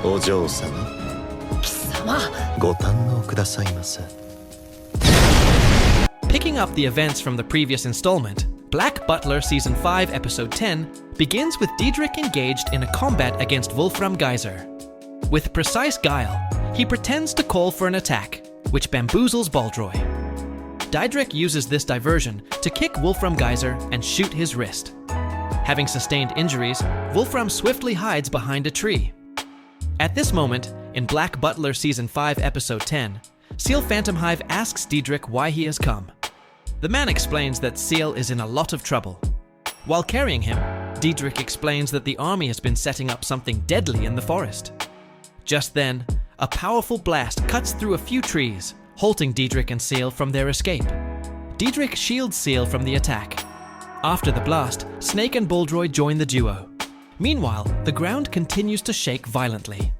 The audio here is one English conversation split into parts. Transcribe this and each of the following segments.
お嬢様。貴様。ご堪能くださいませ。Picking up the events from the previous installment, Black Butler Season 5 Episode 10 begins with Diedrich engaged in a combat against Wolfram Geyser. With precise guile, he pretends to call for an attack, which bamboozles Baldroy. Diedrich uses this diversion to kick Wolfram Geyser and shoot his wrist. Having sustained injuries, Wolfram swiftly hides behind a tree. At this moment, in Black Butler Season 5 Episode 10, Ciel Phantomhive asks Diedrich why he has come. The man explains that Ciel is in a lot of trouble. While carrying him, Diedrich explains that the army has been setting up something deadly in the forest. Just then, a powerful blast cuts through a few trees, halting Diedrich and Ciel from their escape. Diedrich shields Ciel from the attack. After the blast, Snake and Baldroy join the duo. Meanwhile, the ground continues to shake violently.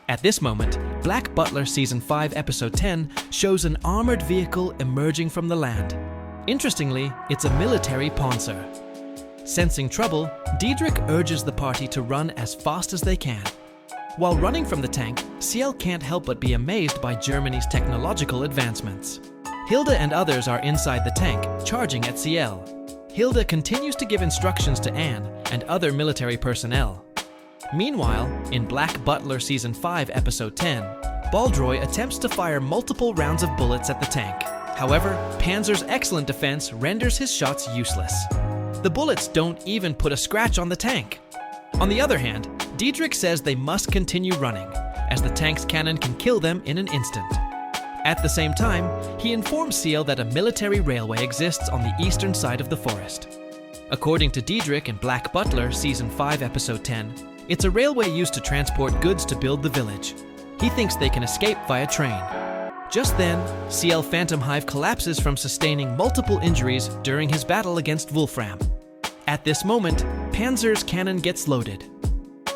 At this moment, Black Butler Season 5 Episode 10 shows an armored vehicle emerging from the land. Interestingly, it's a military Panzer. Sensing trouble, Diedrich urges the party to run as fast as they can. While running from the tank, Ciel can't help but be amazed by Germany's technological advancements. Hilda and others are inside the tank, charging at Ciel. Hilda continues to give instructions to Anne and other military personnel. Meanwhile, in Black Butler Season 5 Episode 10, Baldroy attempts to fire multiple rounds of bullets at the tank. However, Panzer's excellent defense renders his shots useless. The bullets don't even put a scratch on the tank. On the other hand, Diedrich says they must continue running, as the tank's cannon can kill them in an instant. At the same time, he informs Ciel that a military railway exists on the eastern side of the forest. According to Diedrich in Black Butler Season 5 Episode 10, it's a railway used to transport goods to build the village. He thinks they can escape via train. Just then, Ciel Phantomhive collapses from sustaining multiple injuries during his battle against Wolfram. At this moment, Panzer's cannon gets loaded.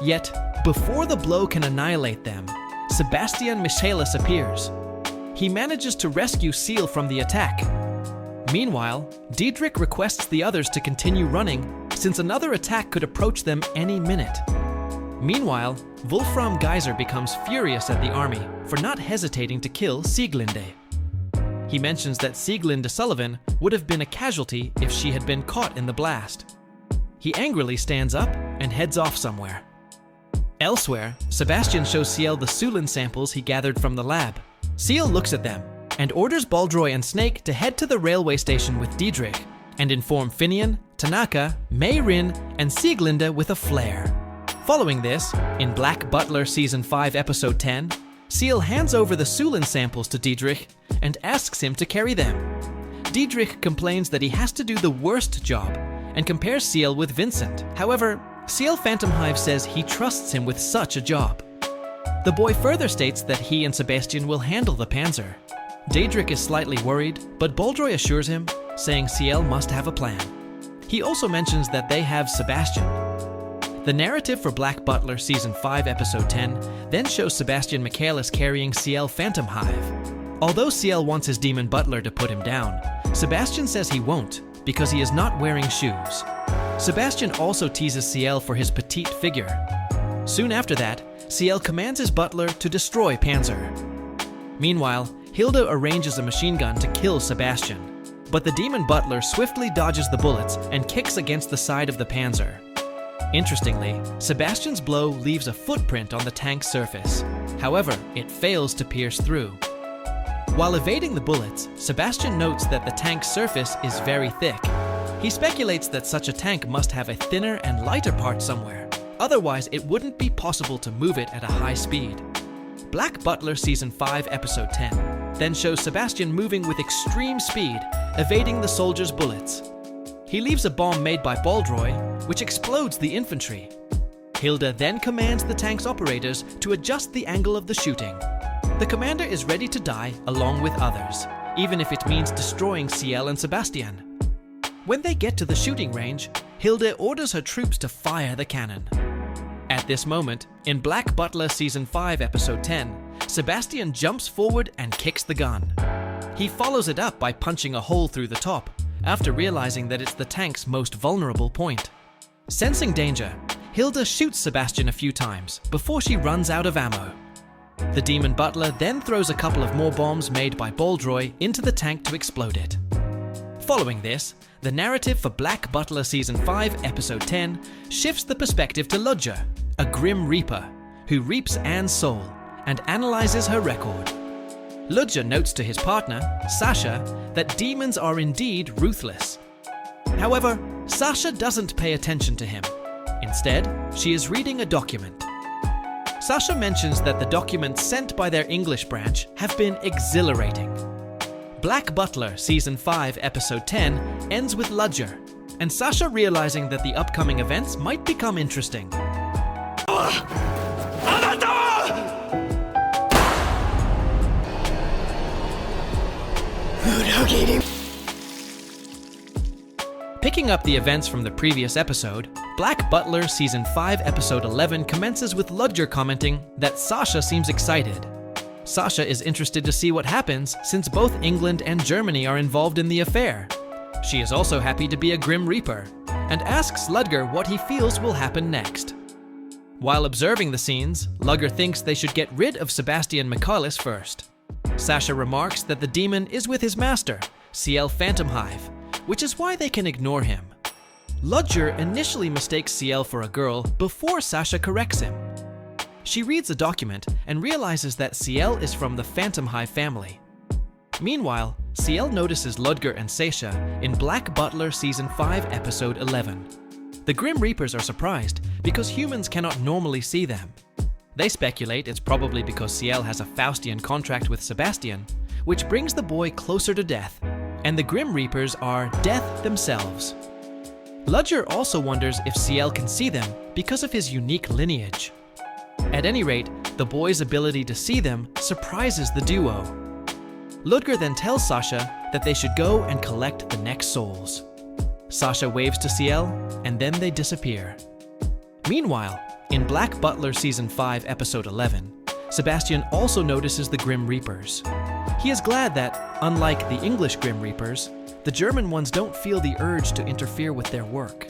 Yet, before the blow can annihilate them, Sebastian Michaelis appears. He manages to rescue Ciel from the attack. Meanwhile, Diedrich requests the others to continue running, since another attack could approach them any minute. Meanwhile, Wolfram Geyser becomes furious at the army for not hesitating to kill Sieglinde. He mentions that Ciel Sullivan would have been a casualty if she had been caught in the blast. He angrily stands up and heads off somewhere. Elsewhere, Sebastian shows Ciel the Sulin samples he gathered from the lab. Ciel looks at them and orders Baldroy and Snake to head to the railway station with Diedrich and inform Finian, Tanaka, Mei Rin, and Sieglinde with a flare. Following this, in Black Butler Season 5 Episode 10, Ciel hands over the Sulin samples to Diedrich and asks him to carry them. Diedrich complains that he has to do the worst job and compares Ciel with Vincent. However, Ciel Phantomhive says he trusts him with such a job. The boy further states that he and Sebastian will handle the Panzer. Diedrich is slightly worried, but Baldroy assures him, saying Ciel must have a plan. He also mentions that they have Sebastian. The narrative for Black Butler Season 5 Episode 10 then shows Sebastian Michaelis carrying Ciel Phantomhive. Although Ciel wants his demon butler to put him down, Sebastian says he won't because he is not wearing shoes. Sebastian also teases Ciel for his petite figure. Soon after that, Ciel commands his butler to destroy Panzer. Meanwhile, Hilda arranges a machine gun to kill Sebastian, but the demon butler swiftly dodges the bullets and kicks against the side of the Panzer. Interestingly, Sebastian's blow leaves a footprint on the tank's surface. However, it fails to pierce through. While evading the bullets, Sebastian notes that the tank's surface is very thick. He speculates that such a tank must have a thinner and lighter part somewhere. Otherwise, it wouldn't be possible to move it at a high speed. Black Butler Season 5 Episode 10 then shows Sebastian moving with extreme speed, evading the soldiers' bullets. He leaves a bomb made by Baldroy, which explodes the infantry. Hilda then commands the tank's operators to adjust the angle of the shooting. The commander is ready to die along with others, even if it means destroying Ciel and Sebastian. When they get to the shooting range, Hilda orders her troops to fire the cannon. At this moment, in Black Butler Season 5 Episode 10, Sebastian jumps forward and kicks the gun. He follows it up by punching a hole through the top, after realizing that it's the tank's most vulnerable point. Sensing danger, Hilda shoots Sebastian a few times before she runs out of ammo. The demon butler then throws a couple of more bombs made by Baldroy into the tank to explode it. Following this, the narrative for Black Butler Season 5, Episode 10 shifts the perspective to Ludger, a Grim Reaper, who reaps Anne's soul and analyzes her record. Ludger notes to his partner, Sasha, that demons are indeed ruthless. However, Sasha doesn't pay attention to him. Instead, she is reading a document. Sasha mentions that the documents sent by their English branch have been exhilarating. Black Butler Season 5, Episode 10 ends with Ludger, and Sasha realizing that the upcoming events might become interesting. Picking up the events from the previous episode, Black Butler Season 5 Episode 11 commences with Ludger commenting that Sasha seems excited. Sasha is interested to see what happens since both England and Germany are involved in the affair. She is also happy to be a Grim Reaper and asks Ludger what he feels will happen next. While observing the scenes, Ludger thinks they should get rid of Sebastian Michaelis first. Sasha remarks that the demon is with his master, Ciel Phantomhive, which is why they can ignore him. Ludger initially mistakes Ciel for a girl before Sasha corrects him. She reads a document and realizes that Ciel is from the Phantomhive family. Meanwhile, Ciel notices Ludger and Sasha in Black Butler Season 5 Episode 11. The Grim Reapers are surprised because humans cannot normally see them. They speculate it's probably because Ciel has a Faustian contract with Sebastian, which brings the boy closer to death, and the Grim Reapers are death themselves. Ludger also wonders if Ciel can see them because of his unique lineage. At any rate, the boy's ability to see them surprises the duo. Ludger then tells Sasha that they should go and collect the next souls. Sasha waves to Ciel, and then they disappear. Meanwhile, in Black Butler Season 5 Episode 11, Sebastian also notices the Grim Reapers. He is glad that, unlike the English Grim Reapers, the German ones don't feel the urge to interfere with their work.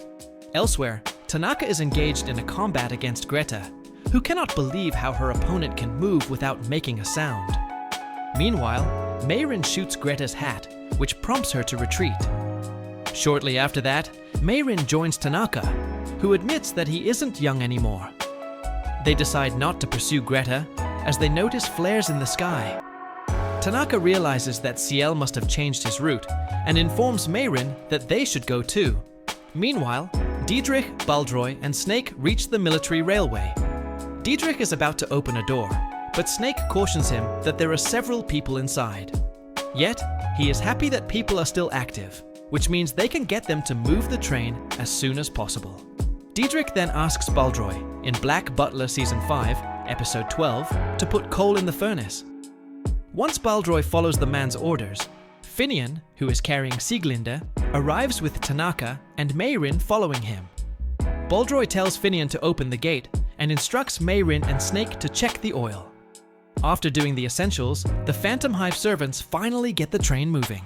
Elsewhere, Tanaka is engaged in a combat against Greta, who cannot believe how her opponent can move without making a sound. Meanwhile, Mayrin shoots Greta's hat, which prompts her to retreat. Shortly after that, Mayrin joins Tanaka, who admits that he isn't young anymore. They decide not to pursue Greta, as they notice flares in the sky. Tanaka realizes that Ciel must have changed his route, and informs Mayrin that they should go too. Meanwhile, Diedrich, Baldroy, and Snake reach the military railway. Diedrich is about to open a door, but Snake cautions him that there are several people inside. Yet, he is happy that people are still active, which means they can get them to move the train as soon as possible. Diedrich then asks Baldroy, in Black Butler Season 5, Episode 12, to put coal in the furnace. Once Baldroy follows the man's orders, Finian, who is carrying Sieglinde, arrives with Tanaka and Mayrin following him. Baldroy tells Finian to open the gate and instructs Mayrin and Snake to check the oil. After doing the essentials, the Phantomhive servants finally get the train moving.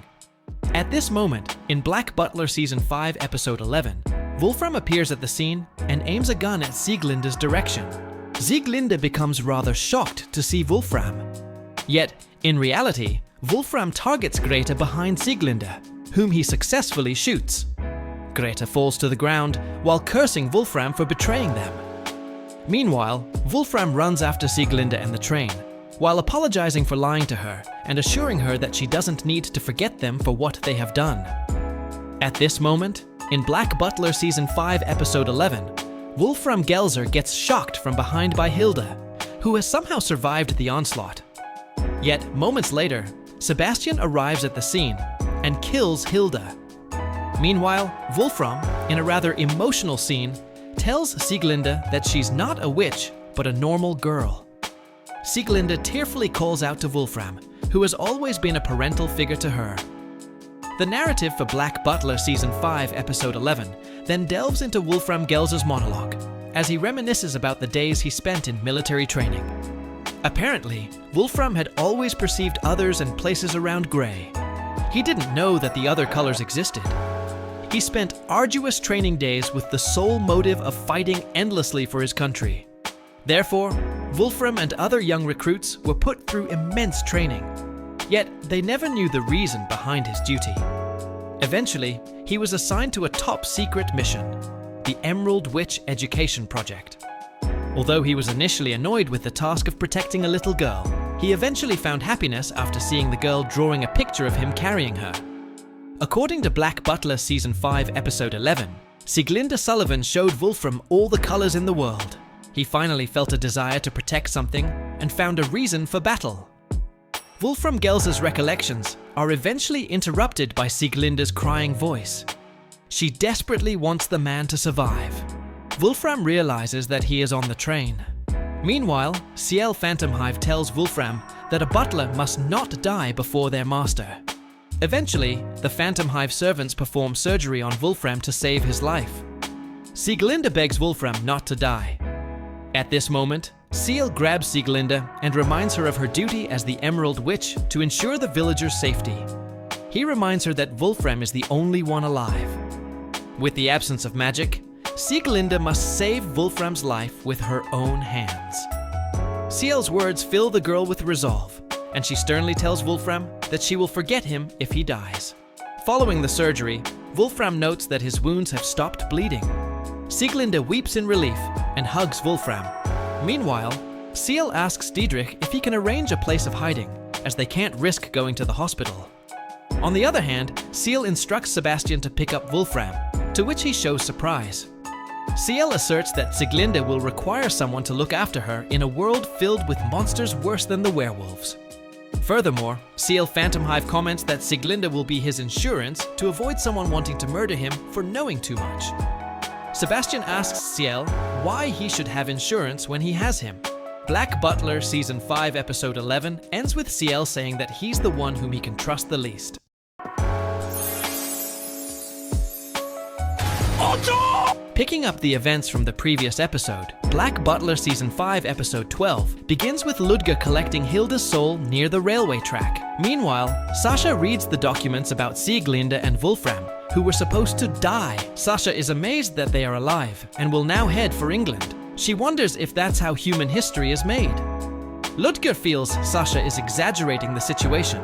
At this moment, in Black Butler Season 5, Episode 11, Wolfram appears at the scene and aims a gun at Sieglinde's direction. Sieglinde becomes rather shocked to see Wolfram. Yet, in reality, Wolfram targets Greta behind Sieglinde, whom he successfully shoots. Greta falls to the ground while cursing Wolfram for betraying them. Meanwhile, Wolfram runs after Sieglinde and the train, while apologizing for lying to her and assuring her that she doesn't need to forget them for what they have done. At this moment, in Black Butler Season 5, Episode 11, Wolfram Gelzer gets shocked from behind by Hilda, who has somehow survived the onslaught. Yet, moments later, Sebastian arrives at the scene and kills Hilda. Meanwhile, Wolfram, in a rather emotional scene, tells Sieglinde that she's not a witch, but a normal girl. Sieglinde tearfully calls out to Wolfram, who has always been a parental figure to her. The narrative for Black Butler Season 5, Episode 11 then delves into Wolfram Gelzer's monologue, as he reminisces about the days he spent in military training. Apparently, Wolfram had always perceived others and places around grey. He didn't know that the other colors existed. he spent arduous training days with the sole motive of fighting endlessly for his country. Therefore, Wolfram and other young recruits were put through immense training, yet they never knew the reason behind his duty. Eventually, he was assigned to a top-secret mission, the Emerald Witch Education Project. Although he was initially annoyed with the task of protecting a little girl, he eventually found happiness after seeing the girl drawing a picture of him carrying her. According to Black Butler Season 5, Episode 11, Ciel Sullivan showed Wolfram all the colors in the world. He finally felt a desire to protect something and found a reason for battle. Wolfram Gelsa's recollections are eventually interrupted by Sieglinde's crying voice. She desperately wants the man to survive. Wolfram realizes that he is on the train. Meanwhile, Ciel Phantomhive tells Wolfram that a butler must not die before their master. Eventually, the Phantomhive servants perform surgery on Wolfram to save his life. Sieglinde begs Wolfram not to die. At this moment, Ciel grabs Sieglinde and reminds her of her duty as the Emerald Witch to ensure the villagers' safety. He reminds her that Wolfram is the only one alive. With the absence of magic, Sieglinde must save Wolfram's life with her own hands. Ciel's words fill the girl with resolve, and she sternly tells Wolfram that she will forget him if he dies. Following the surgery, Wolfram notes that his wounds have stopped bleeding. Sieglinde weeps in relief and hugs Wolfram. Meanwhile, Ciel asks Diedrich if he can arrange a place of hiding, as they can't risk going to the hospital. On the other hand, Ciel instructs Sebastian to pick up Wolfram, to which he shows surprise. Ciel asserts that Sieglinde will require someone to look after her in a world filled with monsters worse than the werewolves. Furthermore, Ciel Phantomhive comments that Sieglinde will be his insurance to avoid someone wanting to murder him for knowing too much. Sebastian asks Ciel why he should have insurance when he has him. Black Butler Season 5 Episode 11 ends with Ciel saying that he's the one whom he can trust the least. Picking up the events from the previous episode, Black Butler Season 5 Episode 12 begins with Ludger collecting Hilda's soul near the railway track. Meanwhile, Sasha reads the documents about Sieglinde and Wolfram, who were supposed to die. Sasha is amazed that they are alive and will now head for England. She wonders if that's how human history is made. Ludger feels Sasha is exaggerating the situation.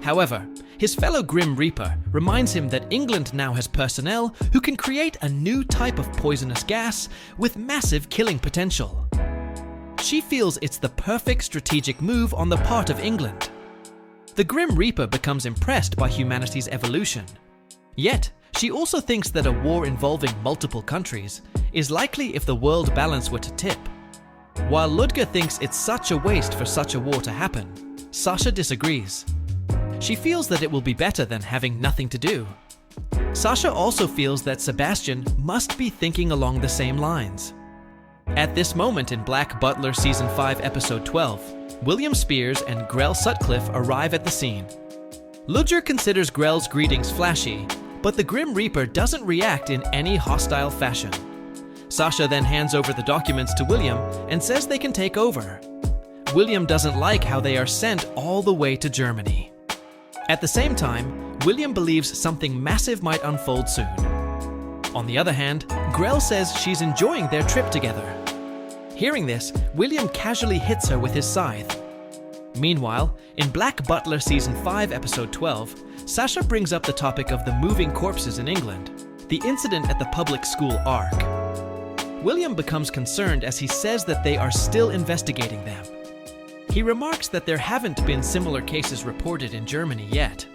However, his fellow Grim Reaper reminds him that England now has personnel who can create a new type of poisonous gas with massive killing potential. She feels it's the perfect strategic move on the part of England. The Grim Reaper becomes impressed by humanity's evolution. Yet, she also thinks that a war involving multiple countries is likely if the world balance were to tip. While Ludger thinks it's such a waste for such a war to happen, Sasha disagrees. She feels that it will be better than having nothing to do. Sasha also feels that Sebastian must be thinking along the same lines. At this moment in Black Butler Season 5 Episode 12, William Spears and Grell Sutcliffe arrive at the scene. Ludger considers Grell's greetings flashy, but the Grim Reaper doesn't react in any hostile fashion. Sasha then hands over the documents to William and says they can take over. William doesn't like how they are sent all the way to Germany. At the same time, William believes something massive might unfold soon. On the other hand, Grell says she's enjoying their trip together. Hearing this, William casually hits her with his scythe. Meanwhile, in Black Butler Season 5 Episode 12, Sasha brings up the topic of the moving corpses in England, the incident at the public school Ark. William becomes concerned as he says that they are still investigating them. He remarks that there haven't been similar cases reported in Germany yet.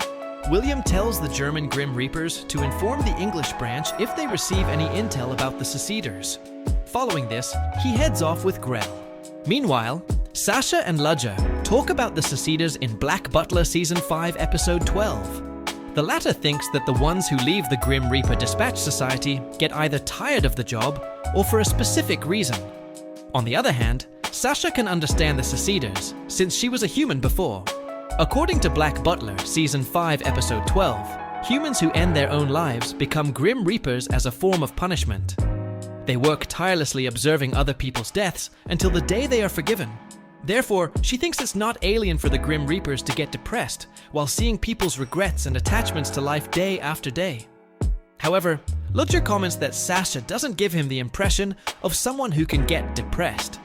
William tells the German Grim Reapers to inform the English branch if they receive any intel about the seceders. Following this, he heads off with Grell. Meanwhile, Sasha and Ludger talk about the seceders in Black Butler Season 5 Episode 12. The latter thinks that the ones who leave the Grim Reaper Dispatch Society get either tired of the job or for a specific reason. On the other hand, Sasha can understand the seceders, since she was a human before. According to Black Butler, Season 5, Episode 12, humans who end their own lives become Grim Reapers as a form of punishment. They work tirelessly observing other people's deaths until the day they are forgiven. Therefore, she thinks it's not alien for the Grim Reapers to get depressed while seeing people's regrets and attachments to life day after day. However, Lutcher comments that Sasha doesn't give him the impression of someone who can get depressed.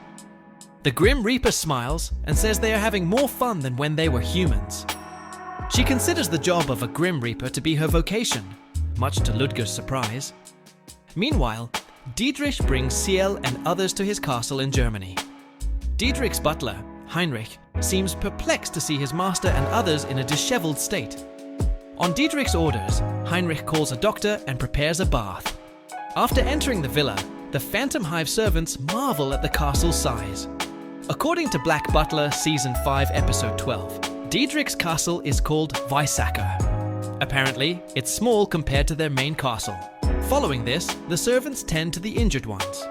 The Grim Reaper smiles and says they are having more fun than when they were humans. She considers the job of a Grim Reaper to be her vocation, much to Ludger's surprise. Meanwhile, Dietrich brings Ciel and others to his castle in Germany. Dietrich's butler, Heinrich, seems perplexed to see his master and others in a disheveled state. On Dietrich's orders, Heinrich calls a doctor and prepares a bath. After entering the villa, the Phantom Hive servants marvel at the castle's size. According to Black Butler Season 5 Episode 12, Dietrich's castle is called Weissacker. Apparently, it's small compared to their main castle. Following this, the servants tend to the injured ones.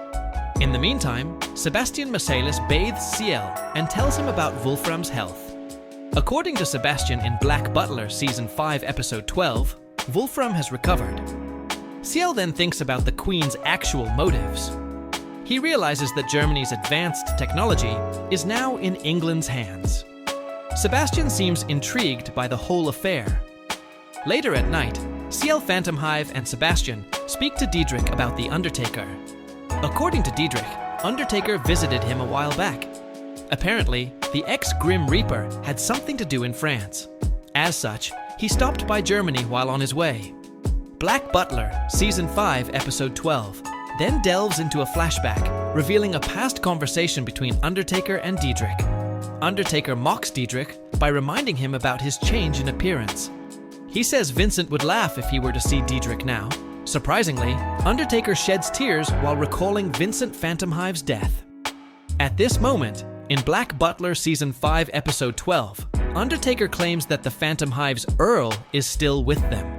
In the meantime, Sebastian Marsalis bathes Ciel and tells him about Wolfram's health. According to Sebastian in Black Butler Season 5 Episode 12, Wolfram has recovered. Ciel then thinks about the Queen's actual motives. He realizes that Germany's advanced technology is now in England's hands. Sebastian seems intrigued by the whole affair. Later at night, Ciel, Phantom Hive, and Sebastian speak to Dietrich about the Undertaker. According to Dietrich, Undertaker visited him a while back. Apparently, the ex-Grim Reaper had something to do in France. As such, he stopped by Germany while on his way. Black Butler, Season 5, Episode 12, then delves into a flashback, revealing a past conversation between Undertaker and Dietrich. Undertaker mocks Dietrich by reminding him about his change in appearance. He says Vincent would laugh if he were to see Dietrich now. Surprisingly, Undertaker sheds tears while recalling Vincent Phantom Hive's death. At this moment, in Black Butler Season 5 Episode 12, Undertaker claims that the Phantom Hive's Earl is still with them.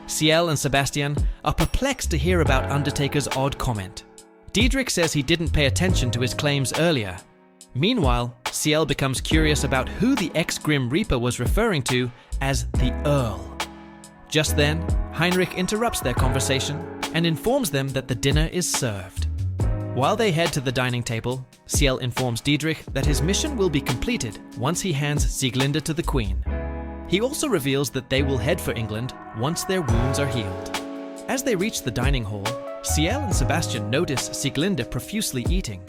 Ciel and Sebastian are perplexed to hear about Undertaker's odd comment. Dietrich says he didn't pay attention to his claims earlier. Meanwhile, Ciel becomes curious about who the ex-Grim Reaper was referring to as the Earl. Just then, Heinrich interrupts their conversation and informs them that the dinner is served. While they head to the dining table, Ciel informs Dietrich that his mission will be completed once he hands Sieglinde to the Queen. He also reveals that they will head for England once their wounds are healed. As they reach the dining hall, Ciel and Sebastian notice Sieglinde profusely eating.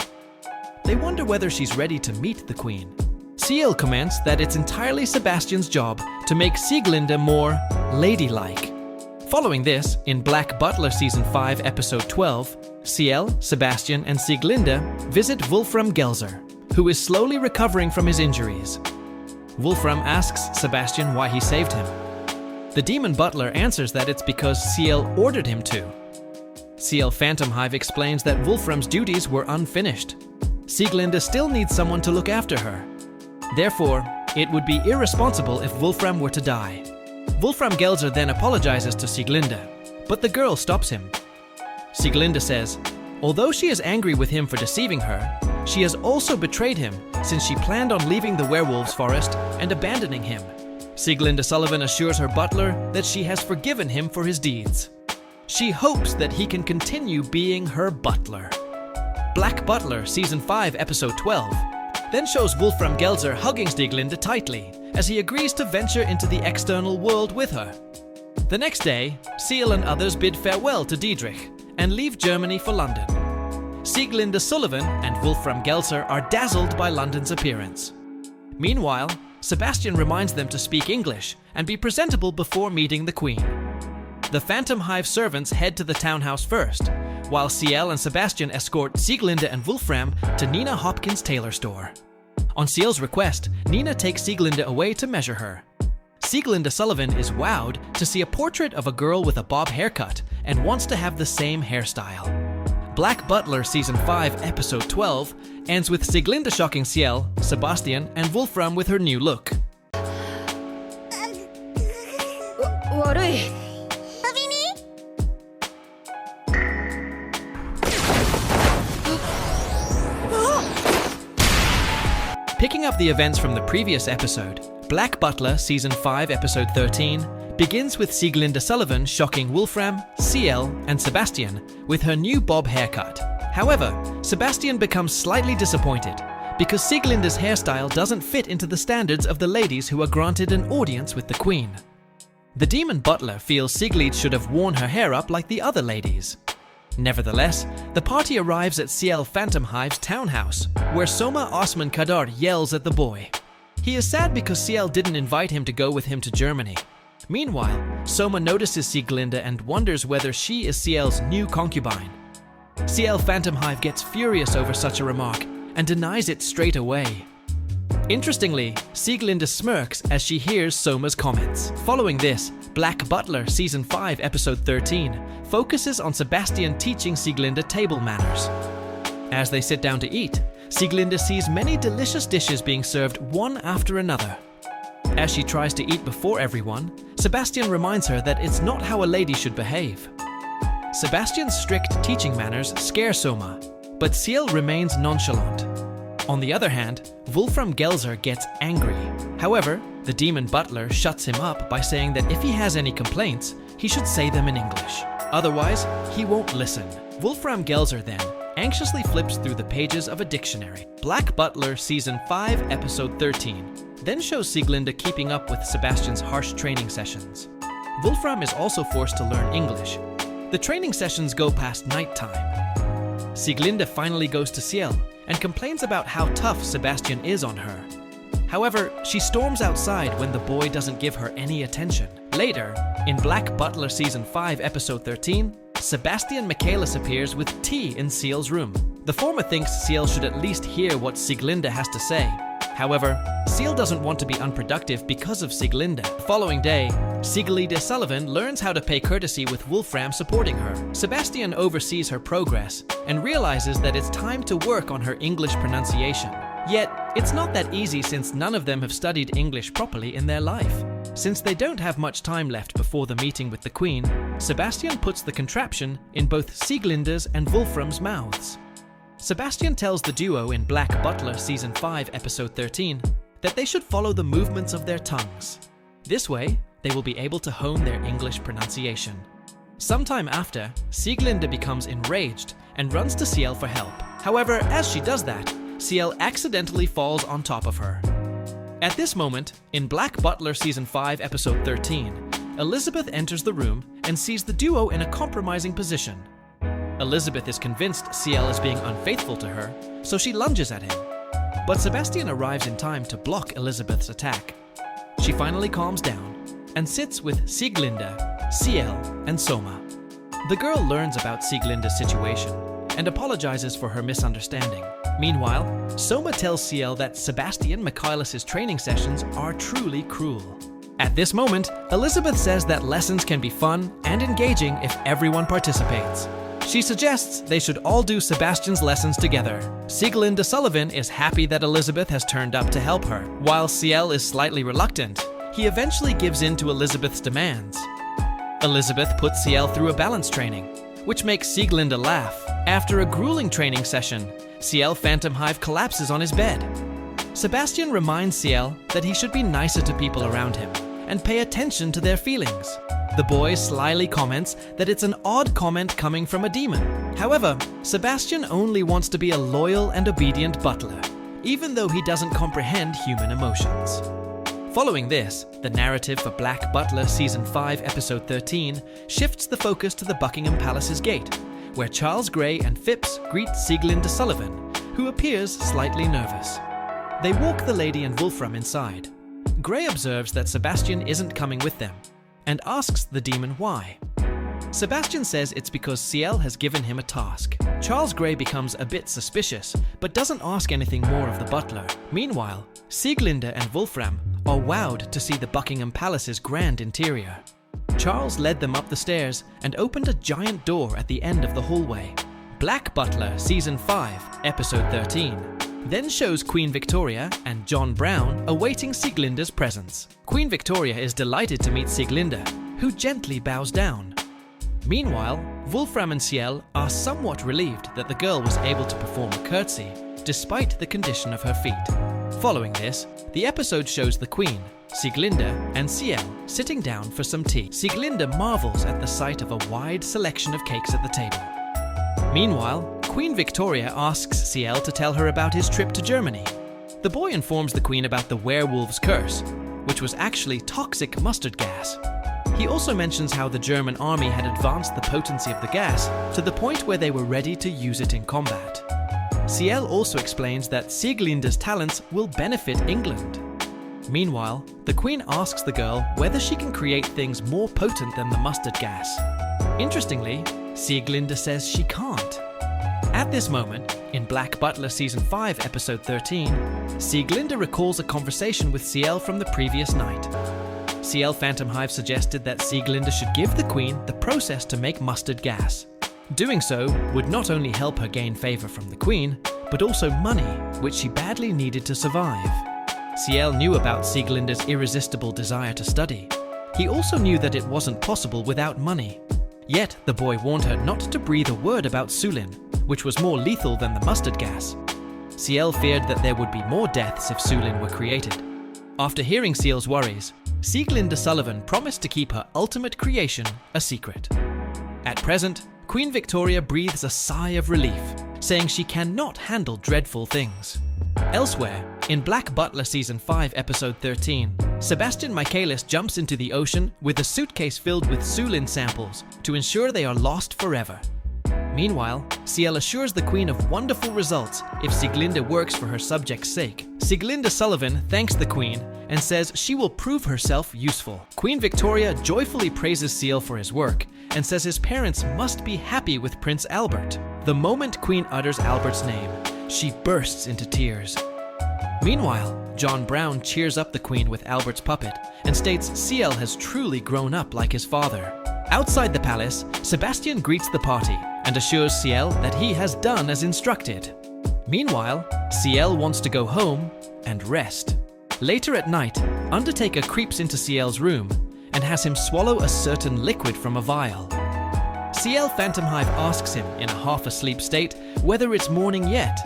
They wonder whether she's ready to meet the Queen. Ciel comments that it's entirely Sebastian's job to make Sieglinde more ladylike. Following this, in Black Butler Season 5 Episode 12, Ciel, Sebastian, and Sieglinde visit Wolfram Gelzer, who is slowly recovering from his injuries. Wolfram asks Sebastian why he saved him. The demon butler answers that it's because Ciel ordered him to. Ciel Phantom Hive explains that Wolfram's duties were unfinished. Sieglinde still needs someone to look after her. Therefore, it would be irresponsible if Wolfram were to die. Wolfram Gelzer then apologizes to Sieglinde, but the girl stops him. Sieglinde says, although she is angry with him for deceiving her, she has also betrayed him since she planned on leaving the werewolves forest and abandoning him. Ciel Sullivan assures her butler that she has forgiven him for his deeds. She hopes that he can continue being her butler. Black Butler Season 5 Episode 12 then shows Wolfram Gelzer hugging Sieglinde tightly as he agrees to venture into the external world with her. The next day, Ciel and others bid farewell to Dietrich and leave Germany for London. Ciel Sullivan and Wolfram Gelzer are dazzled by London's appearance. Meanwhile, Sebastian reminds them to speak English and be presentable before meeting the Queen. The Phantom Hive servants head to the townhouse first, while Ciel and Sebastian escort Sieglinde and Wolfram to Nina Hopkins' tailor store. On Ciel's request, Nina takes Sieglinde away to measure her. Ciel Sullivan is wowed to see a portrait of a girl with a bob haircut and wants to have the same hairstyle. Black Butler Season 5 Episode 12 ends with Sieglinde shocking Ciel, Sebastian, and Wolfram with her new look. 悪い。 Picking up the events from the previous episode, Black Butler Season 5 Episode 13 begins with Sieglinde Sullivan shocking Wolfram, Ciel, and Sebastian with her new bob haircut. However, Sebastian becomes slightly disappointed because Sieglinde's hairstyle doesn't fit into the standards of the ladies who are granted an audience with the Queen. The demon butler feels Siegfried should have worn her hair up like the other ladies. Nevertheless, the party arrives at Ciel Phantom Hive's townhouse, where Soma Osman Kadar yells at the boy. He is sad because Ciel didn't invite him to go with him to Germany. Meanwhile, Soma notices Sieglinde and wonders whether she is Ciel's new concubine. Ciel Phantom Hive gets furious over such a remark and denies it straight away. Interestingly, Sieglinde smirks as she hears Soma's comments. Following this, Black Butler Season 5 Episode 13 focuses on Sebastian teaching Sieglinde table manners. As they sit down to eat, Sieglinde sees many delicious dishes being served one after another. As she tries to eat before everyone, Sebastian reminds her that it's not how a lady should behave. Sebastian's strict teaching manners scare Soma, but Ciel remains nonchalant. On the other hand, Wolfram Gelzer gets angry. However, the demon butler shuts him up by saying that if he has any complaints, he should say them in English. Otherwise, he won't listen. Wolfram Gelzer then anxiously flips through the pages of a dictionary. Black Butler Season 5 Episode 13 then shows Sieglinde keeping up with Sebastian's harsh training sessions. Wolfram is also forced to learn English. The training sessions go past nighttime. Sieglinde finally goes to Ciel and complains about how tough Sebastian is on her. However, she storms outside when the boy doesn't give her any attention. Later, in Black Butler Season 5 Episode 13, Sebastian Michaelis appears with tea in Ciel's room. The former thinks Ciel should at least hear what Sieglinde has to say. However, Ciel doesn't want to be unproductive because of Sieglinde. The following day, Ciel and Sullivan learns how to pay courtesy with Wolfram supporting her. Sebastian oversees her progress and realizes that it's time to work on her English pronunciation. Yet, it's not that easy since none of them have studied English properly in their life. Since they don't have much time left before the meeting with the Queen, Sebastian puts the contraption in both Sieglinde's and Wolfram's mouths. Sebastian tells the duo in Black Butler Season 5 Episode 13 that they should follow the movements of their tongues. This way, they will be able to hone their English pronunciation. Sometime after, Sieglinde becomes enraged and runs to Ciel for help. However, as she does that, Ciel accidentally falls on top of her. At this moment, in Black Butler Season 5 Episode 13, Elizabeth enters the room and sees the duo in a compromising position. Elizabeth is convinced Ciel is being unfaithful to her, so she lunges at him. But Sebastian arrives in time to block Elizabeth's attack. She finally calms down and sits with Sieglinde, Ciel, and Soma. The girl learns about Sieglinde's situation and apologizes for her misunderstanding. Meanwhile, Soma tells Ciel that Sebastian Michaelis' training sessions are truly cruel. At this moment, Elizabeth says that lessons can be fun and engaging if everyone participates. She suggests they should all do Sebastian's lessons together. Ciel and Sullivan is happy that Elizabeth has turned up to help her. While Ciel is slightly reluctant, he eventually gives in to Elizabeth's demands. Elizabeth puts Ciel through a balance training, which makes Sieglinde laugh. After a grueling training session, Ciel Phantom Hive collapses on his bed. Sebastian reminds Ciel that he should be nicer to people around him and pay attention to their feelings. The boy slyly comments that it's an odd comment coming from a demon. However, Sebastian only wants to be a loyal and obedient butler, even though he doesn't comprehend human emotions. Following this, the narrative for Black Butler Season 5 Episode 13 shifts the focus to the Buckingham Palace's gate, where Charles Grey and Phipps greet Sieglinde Sullivan, who appears slightly nervous. They walk the lady and Wolfram inside. Grey observes that Sebastian isn't coming with them, and asks the demon why. Sebastian says it's because Ciel has given him a task. Charles Grey becomes a bit suspicious, but doesn't ask anything more of the butler. Meanwhile, Sieglinde and Wolfram are wowed to see the Buckingham Palace's grand interior. Charles led them up the stairs and opened a giant door at the end of the hallway. Black Butler Season 5, Episode 13 then shows Queen Victoria and John Brown awaiting Sieglinde's presence. Queen Victoria is delighted to meet Sieglinde, who gently bows down. Meanwhile, Wolfram and Ciel are somewhat relieved that the girl was able to perform a curtsy, despite the condition of her feet. Following this, the episode shows the Queen, Sieglinde, and Ciel sitting down for some tea. Sieglinde marvels at the sight of a wide selection of cakes at the table. Meanwhile, Queen Victoria asks Ciel to tell her about his trip to Germany. The boy informs the Queen about the werewolf's curse, which was actually toxic mustard gas. He also mentions how the German army had advanced the potency of the gas to the point where they were ready to use it in combat. Ciel also explains that Sieglinde's talents will benefit England. Meanwhile, the Queen asks the girl whether she can create things more potent than the mustard gas. Interestingly, Sieglinde says she can't. At this moment, in Black Butler Season 5, Episode 13, Sieglinde recalls a conversation with Ciel from the previous night. Ciel Phantomhive suggested that Sieglinde should give the Queen the process to make mustard gas. Doing so would not only help her gain favor from the Queen, but also money, which she badly needed to survive. Ciel knew about Sieglinde's irresistible desire to study. He also knew that it wasn't possible without money. Yet, the boy warned her not to breathe a word about Sulin, which was more lethal than the mustard gas. Ciel feared that there would be more deaths if Sulin were created. After hearing Ciel's worries, Ciel Sullivan promised to keep her ultimate creation a secret. At present, Queen Victoria breathes a sigh of relief, saying she cannot handle dreadful things. Elsewhere, in Black Butler Season 5, Episode 13, Sebastian Michaelis jumps into the ocean with a suitcase filled with Sulin samples to ensure they are lost forever. Meanwhile, Ciel assures the Queen of wonderful results if Sieglinde works for her subjects' sake. Ciel Sullivan thanks the Queen and says she will prove herself useful. Queen Victoria joyfully praises Ciel for his work and says his parents must be happy with Prince Albert. The moment Queen utters Albert's name, she bursts into tears. Meanwhile, John Brown cheers up the Queen with Albert's puppet and states Ciel has truly grown up like his father. Outside the palace, Sebastian greets the party and assures Ciel that he has done as instructed. Meanwhile, Ciel wants to go home and rest. Later at night, Undertaker creeps into Ciel's room and has him swallow a certain liquid from a vial. Ciel Phantomhive asks him in a half-asleep state whether it's morning yet.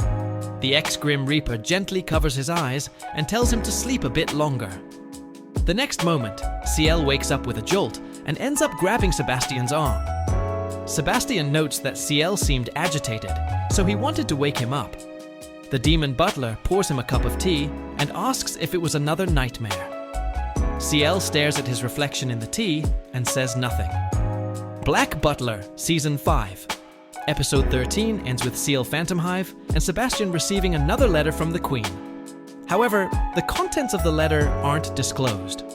The ex-Grim Reaper gently covers his eyes and tells him to sleep a bit longer. The next moment, Ciel wakes up with a jolt and ends up grabbing Sebastian's arm. Sebastian notes that Ciel seemed agitated, so he wanted to wake him up. The demon butler pours him a cup of tea and asks if it was another nightmare. Ciel stares at his reflection in the tea and says nothing. Black Butler, Season 5. Episode 13 ends with Ciel Phantomhive and Sebastian receiving another letter from the Queen. However, the contents of the letter aren't disclosed.